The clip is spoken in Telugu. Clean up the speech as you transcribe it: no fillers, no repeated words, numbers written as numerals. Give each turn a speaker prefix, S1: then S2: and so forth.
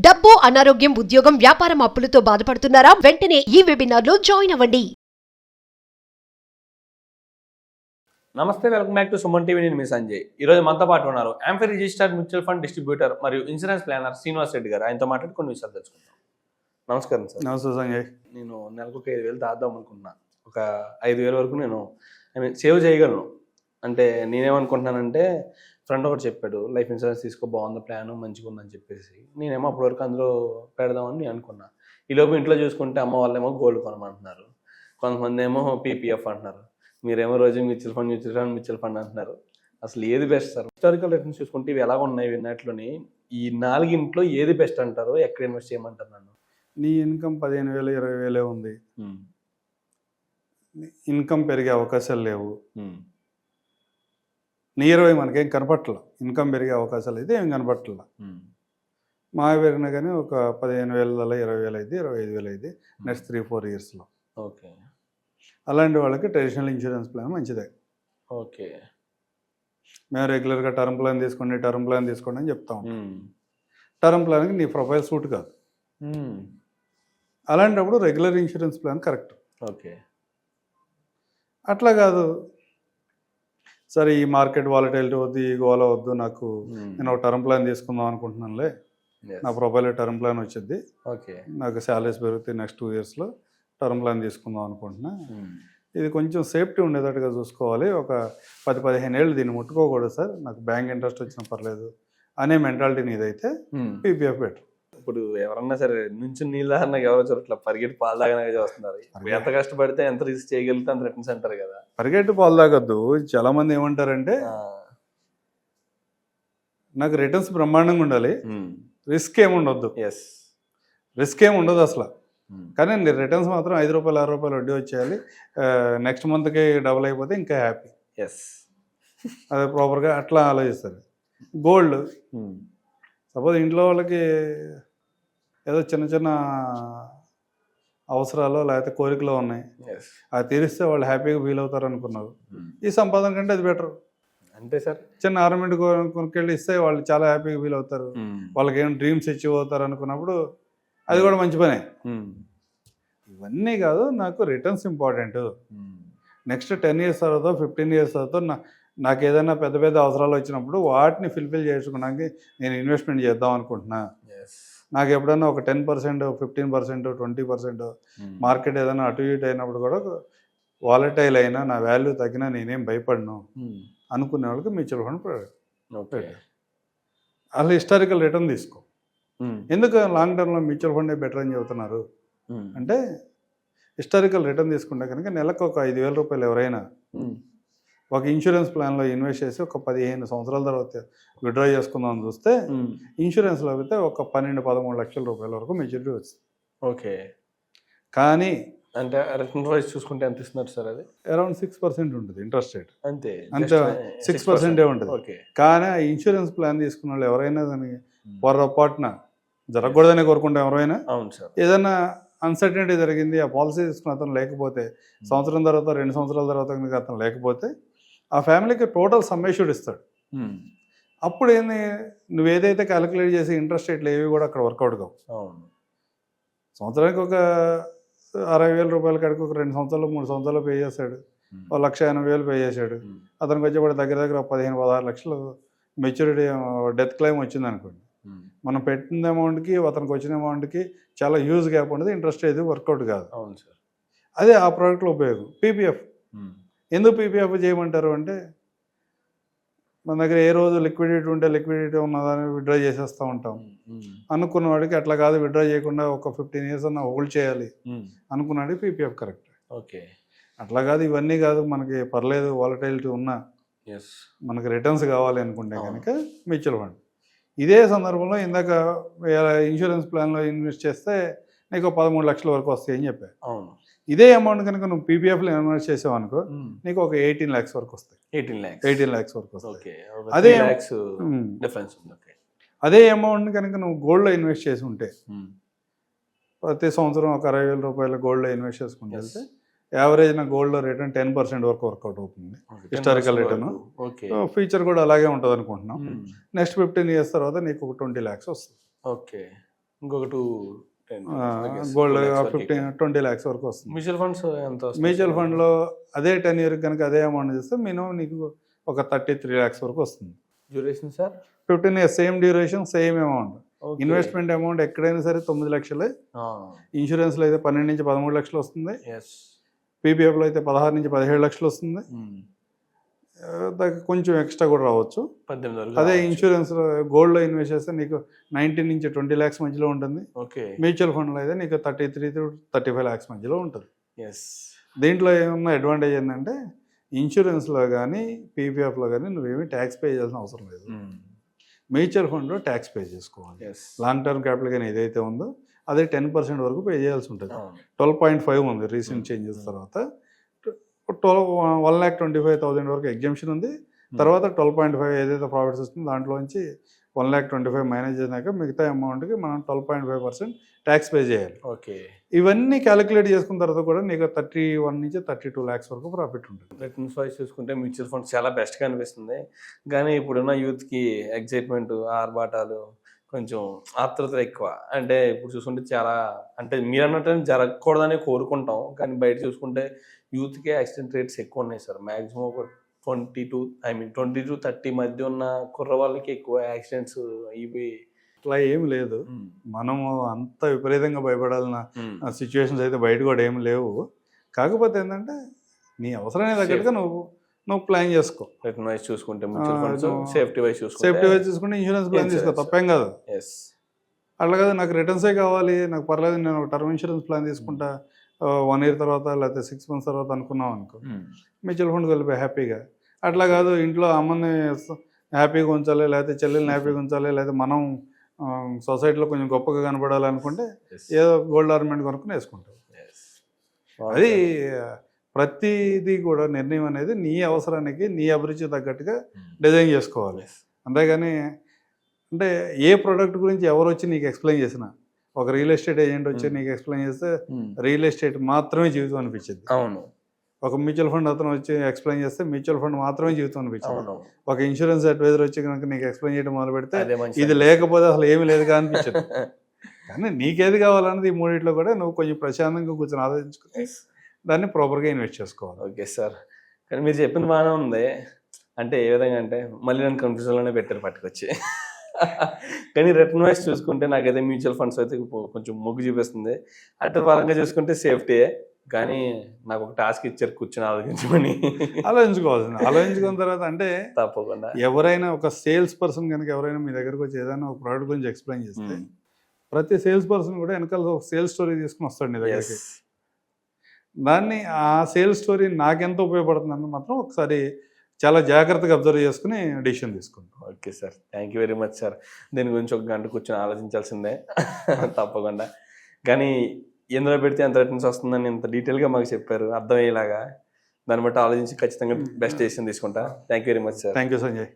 S1: డబ్బు, అనారోగ్యం, ఉద్యోగం, వ్యాపారం అప్పులతో బాధపడుతున్నారా? వెంటనే ఈ వెబినార్ లో జాయిన్ అవ్వండి.
S2: నమస్తే, welcome back to Suman TV. నేను మీ సంజయ్. ఈరోజు మనతో పాటు ఉన్నారు యాంఫర్ రిజిస్టర్డ్ మ్యూచువల్ ఫండ్ డిస్ట్రిబ్యూటర్ మరియు ఇన్సూరెన్స్ ప్లానర్ శ్రీనివాస్ రెడ్డి గారు. ఆయనతో మాట్లాడి కొన్ని విషయాలు తెలుసుకుందాం. నమస్కారం సార్.
S3: నమస్తే సంజయ్.
S2: నేను నెలకు ఒక 5,000 దాద్దాం అనుకున్నా. ఒక 5,000 వరకు నేను సేవ్ చేయగలను. అంటే నేనేమనుకుంటున్నానంటే, ఫ్రెండ్ ఒకటి చెప్పాడు, లైఫ్ ఇన్సూరెన్స్ తీసుకో, బాగుంది ప్లాన్, మంచిగా ఉందని చెప్పేసి. నేనేమో అప్పటి వరకు అందులో పెడదామని నేను అనుకున్నా. ఈలోపు ఇంట్లో చూసుకుంటే అమ్మ వాళ్ళేమో గోల్డ్ కొనమంటున్నారు, కొంతమంది ఏమో పీపీఎఫ్ అంటున్నారు, మీరేమో రోజు మ్యూచువల్ ఫండ్ అంటున్నారు. అసలు ఏది బెస్ట్ సార్? హిస్టారికల్ రిటర్న్స్ చూసుకుంటే ఇవి ఎలా ఉన్నాయి విన్నట్లోని, ఈ 4గింట్లో ఏది బెస్ట్ అంటారు? ఎక్కడ ఇన్వెస్ట్ చేయమంటారు నన్ను?
S3: నీ ఇన్కమ్ 15,000 20,000 ఉంది. ఇన్కమ్ పెరిగే అవకాశాలు లేవు. నియర్వై మనకేం కనపట్ల. ఇన్కమ్ పెరిగే అవకాశాలు అయితే ఏం కనపట్ల. మా పెరిగినా కానీ ఒక 15,000 20,000 అయితే 25,000 అయితే నెక్స్ట్ 3-4 ఇయర్స్లో.
S2: ఓకే.
S3: అలాంటి వాళ్ళకి ట్రెడిషనల్ ఇన్సూరెన్స్ ప్లాన్ మంచిదే.
S2: ఓకే.
S3: మేము రెగ్యులర్గా టర్మ్ ప్లాన్ తీసుకోండి అని చెప్తాం. టర్మ్ ప్లాన్కి నీ ప్రొఫైల్ సూట్ కాదు. అలాంటప్పుడు regular insurance plan correct.
S2: Okay.
S3: అట్లా కాదు, సరే ఈ మార్కెట్ వాలటిలిటీ వద్దు, ఈ గోల వద్దు, నాకు నేను ఒక టర్మ్ ప్లాన్ తీసుకుందాం అనుకుంటున్నానులే, నా ప్రొఫైల్ టర్మ్ ప్లాన్ వచ్చింది,
S2: ఓకే,
S3: నాకు శాలరీస్ పెరుగుతాయి, నెక్స్ట్ 2 ఇయర్స్లో టర్మ్ ప్లాన్ తీసుకుందాం అనుకుంటున్నా, ఇది కొంచెం సేఫ్టీ ఉండేటట్టుగా చూసుకోవాలి, ఒక 10-15 ఏళ్ళు దీన్ని ముట్టుకోకూడదు సార్, నాకు బ్యాంక్ ఇంట్రెస్ట్ వచ్చినా పర్లేదు అనే మెంటాలిటీని ఇదైతే పీపీఎఫ్ బెటర్.
S2: ఇప్పుడు ఎవరన్నా సరే నుంచి నీళ్ళ ఎవరో చోట్ల పరిగెట్టి పాలు తాగనగా చేస్తున్నారు. ఎంత కష్టపడితే ఎంత రిస్క్ చేయగలిగితే అంత రిటర్న్స్ అంటారు కదా.
S3: పరిగెట్టి పాలు తాగొద్దు. చాలా మంది ఏమంటారంటే, నాకు రిటర్న్స్ బ్రహ్మాండంగా ఉండాలి, రిస్క్ ఏముండొద్దు. రిస్క్ ఏమి ఉండదు అసలు, కానీ రిటర్న్స్ మాత్రం 5 రూపాయలు 6 రూపాయలు వడ్డీ వచ్చేయాలి, నెక్స్ట్ మంత్కి డబుల్ అయిపోతే ఇంకా హ్యాపీ. అదే ప్రాపర్గా అట్లా ఆలోచిస్తారు. గోల్డ్ సపోజ్ ఇంట్లో వాళ్ళకి ఏదో చిన్న చిన్న అవసరాలు లేకపోతే కోరికలు ఉన్నాయి, అది తీరిస్తే వాళ్ళు హ్యాపీగా ఫీల్ అవుతారు అనుకున్నారు. ఈ సంపాదన కంటే అది బెటర్.
S2: అంతే సార్. చిన్న
S3: ఆర్నమెంట్ కొనుక్కెళ్ళి ఇస్తే వాళ్ళు చాలా హ్యాపీగా ఫీల్ అవుతారు, వాళ్ళకి ఏం డ్రీమ్స్ ఇచ్చి పోతారు అనుకున్నప్పుడు అది కూడా మంచి పనే. ఇవన్నీ కాదు, నాకు రిటర్న్స్ ఇంపార్టెంట్. నెక్స్ట్ 10 ఇయర్స్ తర్వాత 15 ఇయర్స్ తర్వాత నాకు ఏదైనా పెద్ద పెద్ద అవసరాలు వచ్చినప్పుడు వాటిని ఫుల్ఫిల్ చేసుకోవడానికి నేను ఇన్వెస్ట్మెంట్ చేద్దాం అనుకుంటున్నా. నాకు ఎప్పుడైనా ఒక 10%, 15%, 20% మార్కెట్ ఏదైనా అటు ఇటు అయినప్పుడు కూడా వాలటైల్ అయినా, నా వాల్యూ తగ్గినా నేనేం భయపడను అనుకునే వాళ్ళకి మ్యూచువల్ ఫండ్ పెట్టారు. అలా హిస్టారికల్ రిటర్న్ తీసుకో. ఎందుకు లాంగ్ టర్మ్లో మ్యూచువల్ ఫండే బెటర్ అని చెబుతున్నారు అంటే, హిస్టారికల్ రిటర్న్ తీసుకుంటే కనుక నెలకు ఒక 5,000 రూపాయలు ఎవరైనా ఒక ఇన్సూరెన్స్ ప్లాన్లో ఇన్వెస్ట్ చేసి ఒక 15 సంవత్సరాల తర్వాత విత్డ్రా చేసుకుందామని చూస్తే, ఇన్సూరెన్స్లో అయితే ఒక 12-13 లక్షల రూపాయల వరకు మెచ్యూరిటీ వస్తుంది.
S2: ఓకే.
S3: కానీ
S2: అంటే రిటర్న్ వైజ్ చూసుకుంటే ఎంత ఇస్తున్నారు సార్? అది
S3: అరౌండ్ 6% ఉంటుంది ఇంట్రెస్ట్ రేట్.
S2: అంతే
S3: 6% ఉంటుంది. కానీ ఆ ఇన్సూరెన్స్ ప్లాన్ తీసుకున్న వాళ్ళు ఎవరైనా దాన్ని పొరపాటున జరగకూడదనే కోరుకుంటే ఎవరైనా,
S2: అవును సార్,
S3: ఏదైనా అన్సర్టనిటీ జరిగింది, ఆ పాలసీ తీసుకున్న అతను లేకపోతే, సంవత్సరం తర్వాత 2 సంవత్సరాల తర్వాత కనుక అతను లేకపోతే, ఆ ఫ్యామిలీకి టోటల్ సమ్మేషుడ్ ఇస్తాడు. అప్పుడు ఏంది, నువ్వు ఏదైతే క్యాలిక్యులేట్ చేసి ఇంట్రెస్ట్ రేట్లు ఏవి కూడా అక్కడ వర్కౌట్ కావు. సంవత్సరానికి ఒక 60,000 రూపాయల కాడికి ఒక 2 సంవత్సరాలు 3 సంవత్సరాలు పే చేశాడు, 1,80,000 పే చేశాడు, అతనికి వచ్చేప్పుడు దగ్గర 15-16 లక్షలు మెచ్యూరిటీ డెత్ క్లెయిమ్ వచ్చింది అనుకోండి. మనం పెట్టిన అమౌంట్కి అతనికి వచ్చిన అమౌంట్కి చాలా హ్యూజ్ గ్యాప్ ఉండదు, ఇంట్రెస్ట్ ఏది వర్కౌట్ కాదు.
S2: అవును సార్.
S3: అదే ఆ ప్రోడక్ట్లో ఉపయోగం. పీపీఎఫ్ ఎందుకు పీపీఎఫ్ చేయమంటారు అంటే, మన దగ్గర ఏ రోజు లిక్విడిటీ ఉంటే లిక్విడిటీ ఉన్నదాన్ని విత్డ్రా చేసేస్తూ ఉంటాం. అనుకున్న వాడికి అట్లా కాదు, విత్డ్రా చేయకుండా ఒక 15 ఇయర్స్ అన్న హోల్డ్ చేయాలి అనుకున్నాడు పీపీఎఫ్ కరెక్ట్.
S2: ఓకే.
S3: అట్లా కాదు, ఇవన్నీ కాదు, మనకి పర్లేదు వాలటైలిటీ ఉన్నా మనకి రిటర్న్స్ కావాలి అనుకుంటే కనుక మ్యూచువల్ ఫండ్. ఇదే సందర్భంలో ఇందాక ఇన్సూరెన్స్ ప్లాన్లో ఇన్వెస్ట్ చేస్తే నీకు 13 లక్షల వరకు వస్తాయి అని చెప్పాను.
S2: అవును.
S3: ఇదే అమౌంట్ కనుక నువ్వు పీపీఎఫ్లో ఇన్వెస్ట్ చేసావు అనుకో, నీకు ఒక 18 lakhs వరకు వస్తాయి. 18 lakhs వరకు వస్తాయి. అదే అమౌంట్ కనుక నువ్వు గోల్డ్లో ఇన్వెస్ట్ చేసి ఉంటే, ప్రతి సంవత్సరం ఒక 60,000 రూపాయల గోల్డ్లో ఇన్వెస్ట్ చేసుకుంటే వెళ్తే యావరేజ్ నా గోల్డ్లో రిటర్న్ 10% వరకు వర్కౌట్ అవుతుంది, హిస్టారికల్ రిటర్న్. ఫ్యూచర్ కూడా అలాగే ఉంటుంది అనుకుంటున్నాం. నెక్స్ట్ 15 ఇయర్స్ తర్వాత నీకు ఒక 20 lakhs వస్తుంది.
S2: ఓకే. ఇంకొక 2
S3: గోల్డ్ 20 lakhs వరకు వస్తుంది.
S2: మ్యూచువల్ ఫండ్స్ ఎంత వస్తుంది?
S3: మ్యూచువల్ ఫండ్లో అదే 10 years కనుక అదే అమౌంట్ చేస్తే మినిమం నీకు ఒక 33 lakhs వరకు వస్తుంది.
S2: Duration sir
S3: 15 years same duration same amount. Investment amount ఎక్కడైనా సరే 9 లక్షలే. ఇన్సూరెన్స్లో అయితే 12 నుంచి 13 లక్షలు వస్తుంది. పీపీఎఫ్లో అయితే 16 నుంచి 17 లక్షలు వస్తుంది. కొంచెం ఎక్స్ట్రా కూడా రావచ్చు. అదే ఇన్సూరెన్స్ గోల్డ్లో ఇన్వెస్ట్ చేస్తే నీకు 19 నుంచి 20 lakhs మధ్యలో ఉంటుంది. మ్యూచువల్ ఫండ్లో అయితే నీకు 33 to 35 lakhs మధ్యలో ఉంటుంది. దీంట్లో ఏమన్నా అడ్వాంటేజ్ ఏంటంటే ఇన్సూరెన్స్లో కానీ పీపీఎఫ్లో కానీ నువ్వేమీ ట్యాక్స్ పే చేయాల్సిన అవసరం లేదు. మ్యూచువల్ ఫండ్లో ట్యాక్స్ పే చేసుకోవాలి. లాంగ్ టర్మ్ క్యాపిటల్ కానీ ఏదైతే ఉందో అదే 10% వరకు పే చేయాల్సి ఉంటుంది. 12.5 ఉంది రీసెంట్ చేంజెస్ తర్వాత. 1,25,000 వరకు ఎగ్జామ్షన్ ఉంది. తర్వాత 12.5 ఏదైతే ప్రాఫిట్స్ వస్తుందో దాంట్లోంచి 1,25,000 మైనస్ చేసినాక మిగతా అమౌంట్కి మనం 12.5% ట్యాక్స్ పే చేయాలి. ఇవన్నీ క్యాలిక్యులేట్ చేసుకున్న తర్వాత కూడా నీకు 31 నుంచి 32 lakhs వరకు ప్రాఫిట్ ఉంటుంది.
S2: రిటర్న్స్ వైజ్ చూసుకుంటే మ్యూచువల్ ఫండ్స్ చాలా బెస్ట్గా అనిపిస్తుంది. కానీ ఇప్పుడున్న యూత్కి ఎగ్జైట్మెంట్, ఆర్భాటాలు, కొంచెం ఆత్రుత ఎక్కువ. అంటే ఇప్పుడు చూసుకుంటే చాలా అంటే మీరు అన్నట్టు జరగకూడదని కోరుకుంటాం. కానీ బయట చూసుకుంటే యూత్కే యాక్సిడెంట్ రేట్స్ ఎక్కువ ఉన్నాయి సార్. మ్యాక్సిమం ఒక 20 to 30 మధ్య ఉన్న కుర్ర వాళ్ళకి ఎక్కువ యాక్సిడెంట్స్ ఇవి.
S3: అట్లా ఏం లేదు. మనము అంత విపరీతంగా భయపడాలన్న సిచ్యువేషన్స్ అయితే బయట కూడా ఏమి లేవు. కాకపోతే ఏంటంటే నీ అవసరానికి తగ్గట్టుగా నువ్వు ప్లాన్ చేసుకో.
S2: రిటర్న్ వైజ్ చూసుకుంటే సేఫ్టీ వైజ్
S3: చూసుకుంటే ఇన్సూరెన్స్ ప్లాన్ చేసుకో, తప్పేం కాదు. అట్లా కాదు నాకు రిటర్న్సే కావాలి, నాకు పర్లేదు నేను ఒక టర్మ్ ఇన్సూరెన్స్ ప్లాన్ తీసుకుంటా 1 year తర్వాత లేకపోతే 6 months తర్వాత అనుకున్నాం అనుకో, మ్యూచువల్ ఫండ్కి వెళ్ళిపోయి హ్యాపీగా. అట్లా కాదు ఇంట్లో అమ్మని హ్యాపీగా ఉంచాలి, లేకపోతే చెల్లెల్ని హ్యాపీగా ఉంచాలి, లేకపోతే మనం సొసైటీలో కొంచెం గొప్పగా కనపడాలి అనుకుంటే ఏదో గోల్డ్ ఆర్నమెంట్ కొనుక్కుని వేసుకుంటాం. అది ప్రతిదీ కూడా నిర్ణయం అనేది నీ అవసరానికి నీ అభిరుచి తగ్గట్టుగా డిజైన్ చేసుకోవాలి. అంతేగాని అంటే ఏ ప్రోడక్ట్ గురించి ఎవరు వచ్చి నీకు ఎక్స్ప్లెయిన్ చేసినా, ఒక రియల్ ఎస్టేట్ ఏజెంట్ వచ్చి నీకు ఎక్స్ప్లెయిన్ చేస్తే రియల్ ఎస్టేట్ మాత్రమే జీవితం అనిపించింది.
S2: అవును.
S3: ఒక మ్యూచువల్ ఫండ్ అతను వచ్చి ఎక్స్ప్లెయిన్ చేస్తే మ్యూచువల్ ఫండ్ మాత్రమే జీవితం అనిపించింది. ఒక ఇన్సూరెన్స్ అడ్వైజర్ వచ్చి కనుక నీకు ఎక్స్ప్లెయిన్ చేయడం మొదలు పెడితే ఇది లేకపోతే అసలు ఏమీ లేదుగా అనిపించదు. కానీ నీకేది కావాలన్నది ఈ మూడిట్లో కూడా నువ్వు కొంచెం ప్రశాంతంగా కూర్చొని ఆలోచించుకుని దాన్ని ప్రాపర్గా ఇన్వెస్ట్ చేసుకోవాలి.
S2: Okay sir. కానీ మీరు చెప్పింది బాగానే ఉంది. అంటే ఏ విధంగా అంటే మళ్ళీ నన్ను కన్ఫ్యూజన్లోనే పెట్టారు పట్టుకొచ్చి. కానీ రిటర్న్ వైజ్ చూసుకుంటే నాకైతే మ్యూచువల్ ఫండ్స్ అయితే కొంచెం మొగ్గు చూపిస్తుంది. అటు పరంగా చూసుకుంటే సేఫ్టీయే. కానీ నాకు ఒక టాస్క్ ఇచ్చారు కూర్చొని
S3: ఆలోచించుకున్న తర్వాత అంటే
S2: తప్పకుండా
S3: ఎవరైనా ఒక సేల్స్ పర్సన్ కనుక ఎవరైనా మీ దగ్గరకు వచ్చి ఏదైనా ఒక ప్రోడక్ట్ గురించి ఎక్స్ప్లెయిన్ చేస్తే ప్రతి సేల్స్ పర్సన్ కూడా వెనకాల ఒక సేల్స్ స్టోరీ తీసుకుని వస్తాడు నీ దగ్గరికి. దాన్ని ఆ సేల్స్ స్టోరీ నాకెంత ఉపయోగపడుతుందని మాత్రం ఒకసారి చాలా జాగ్రత్తగా అబ్జర్వ్ చేసుకుని డెసిషన్ తీసుకుంటాం.
S2: Okay sir, thank you very much sir. దీని గురించి ఒక గంట కూర్చొని ఆలోచించాల్సిందే తప్పకుండా. కానీ ఎందులో పెడితే ఎంత రిటర్న్స్ వస్తుందని ఇంత డీటెయిల్గా మాకు చెప్పారు, అర్థమయ్యేలాగా. దాన్ని బట్టి ఆలోచించి ఖచ్చితంగా బెస్ట్ డెసిషన్ తీసుకుంటా. Thank you very much sir.
S3: Thank you Sanjay.